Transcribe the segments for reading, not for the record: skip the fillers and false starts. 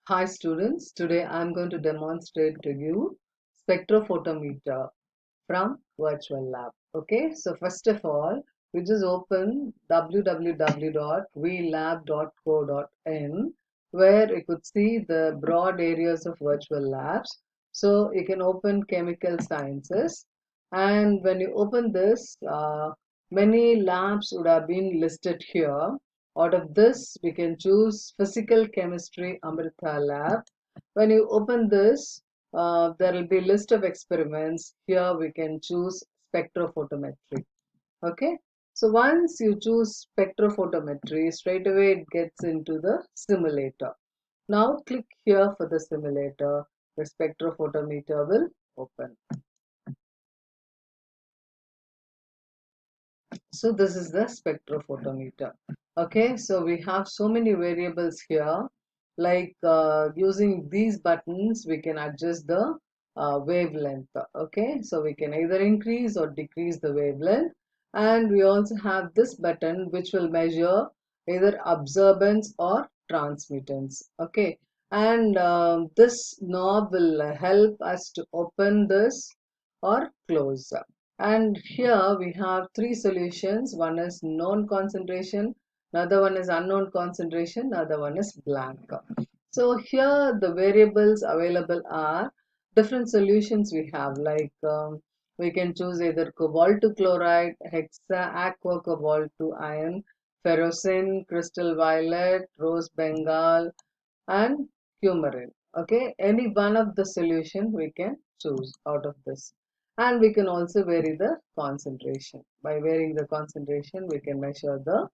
Hi students, today I am going to demonstrate to you spectrophotometer from virtual lab. Okay, so first of all, we just open www.vlab.co.in where you could see the broad areas of virtual labs. So you can open chemical sciences, and when you open this, many labs would have been listed here. Out of this, we can choose Physical Chemistry Amrita Lab. When you open this, there will be list of experiments. Here we can choose spectrophotometry. Okay. So once you choose spectrophotometry, straight away it gets into the simulator. Now click here for the simulator. The spectrophotometer will open. So this is the spectrophotometer. Okay, so we have so many variables here. Like using these buttons, we can adjust the wavelength. Okay, so we can either increase or decrease the wavelength. And we also have this button which will measure either absorbance or transmittance. Okay, and this knob will help us to open this or close. And here we have three solutions. One is known concentration, another one is unknown concentration, another one is blank. So here the variables available are different solutions we have, like we can choose either cobalt to chloride, hexa aqua cobalt to iron, ferrocene, crystal violet, rose bengal, and coumarin. Okay, any one of the solution we can choose out of this. And we can also vary the concentration. By varying the concentration, we can measure the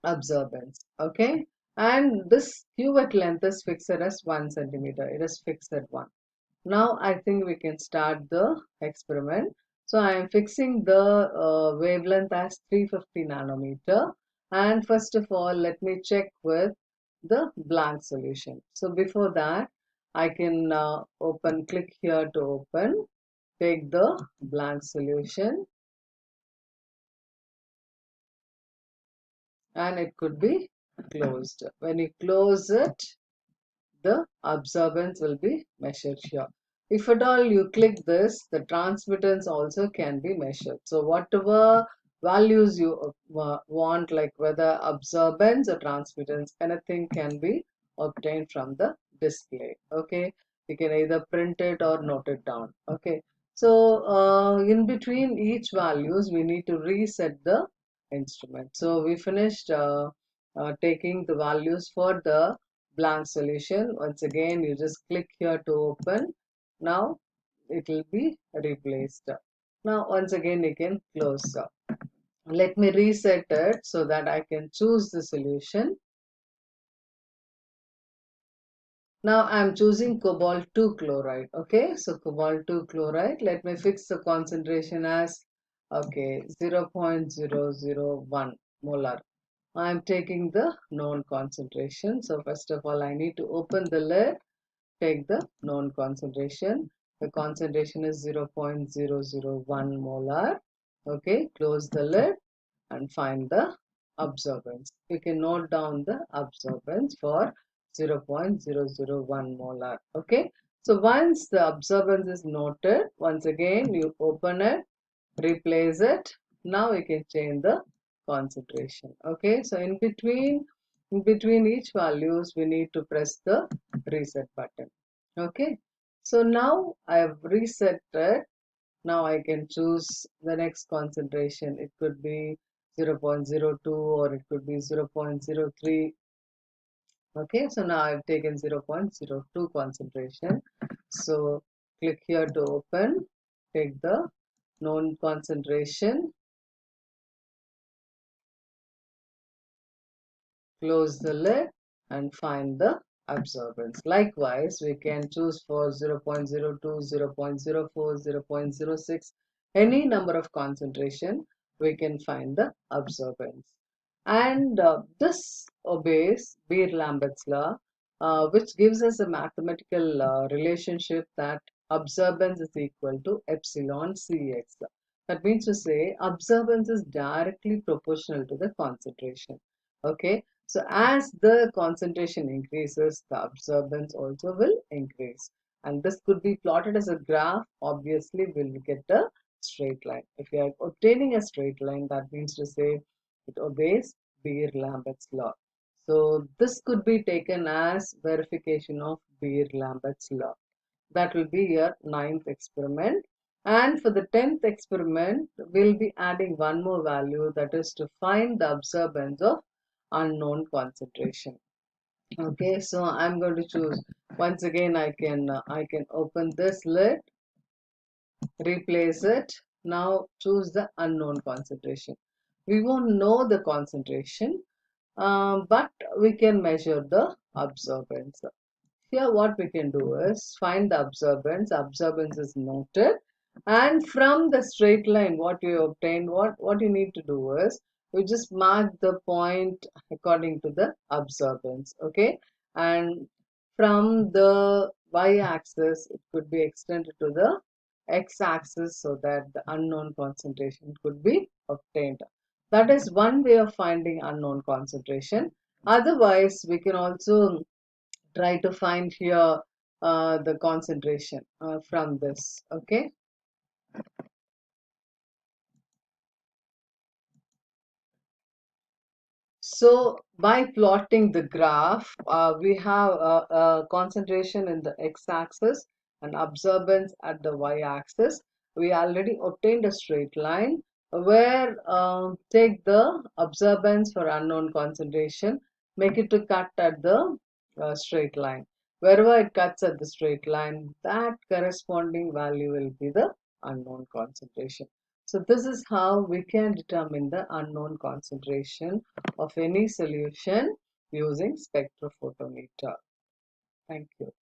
absorbance. Okay, and this cuvette length is fixed as 1 centimeter. It is fixed at 1. Now I think we can start the experiment. So I am fixing the wavelength as 350 nanometer. And first of all, let me check with the blank solution. So before that, I can click here to open, take the blank solution, and it could be closed. When you close it, the absorbance will be measured here. If at all you click this, the transmittance also can be measured. So whatever values you want, like whether absorbance or transmittance, anything can be obtained from the display. Okay, you can either print it or note it down. Okay, so in between each values, we need to reset the instrument. So we finished taking the values for the blank solution. Once again, you just click here to open. Now it will be replaced. Now once again you can close. Let me reset it so that I can choose the solution. Now I am choosing cobalt 2 chloride. Okay, so cobalt 2 chloride. Let me fix the concentration as 0.001 molar. I am taking the known concentration. So first of all, I need to open the lid, take the known concentration. The concentration is 0.001 molar. Okay, close the lid and find the absorbance. You can note down the absorbance for 0.001 molar. Okay, so once the absorbance is noted, once again you open it, replace it. Now you can change the concentration. Okay, so in between each values we need to press the reset button. Okay, so now I have reset it. Now I can choose the next concentration. It could be 0.02 or it could be 0.03. Okay, so now I've taken 0.02 concentration. So click here to open, take the known concentration, close the lid and find the absorbance. Likewise, we can choose for 0.02, 0.04, 0.06, any number of concentration, we can find the absorbance. And this obeys Beer-Lambert's law, which gives us a mathematical relationship that absorbance is equal to epsilon Cx. That means to say absorbance is directly proportional to the concentration. Okay, So as the concentration increases, the absorbance also will increase. And this could be plotted as a graph. Obviously, we'll get a straight line. If you are obtaining a straight line, that means to say it obeys Beer-Lambert's law. So this could be taken as verification of Beer-Lambert's law. That will be your ninth experiment. And for the 10th experiment, we'll be adding one more value, that is to find the absorbance of unknown concentration. Okay, so I'm going to choose, once again I can open this lid, replace it. Now choose the unknown concentration. We won't know the concentration, but we can measure the absorbance. Here what we can do is find the absorbance. Absorbance is noted, and from the straight line what you obtained, what you need to do is you just mark the point according to the absorbance. Okay, and from the y-axis it could be extended to the x-axis so that the unknown concentration could be obtained. That is one way of finding unknown concentration. Otherwise we can also try to find here the concentration from this. Okay, so by plotting the graph, we have a concentration in the x-axis and absorbance at the y-axis. We already obtained a straight line where take the absorbance for unknown concentration, make it to cut at the straight line. Wherever it cuts at the straight line, that corresponding value will be the unknown concentration. So this is how we can determine the unknown concentration of any solution using spectrophotometer. Thank you.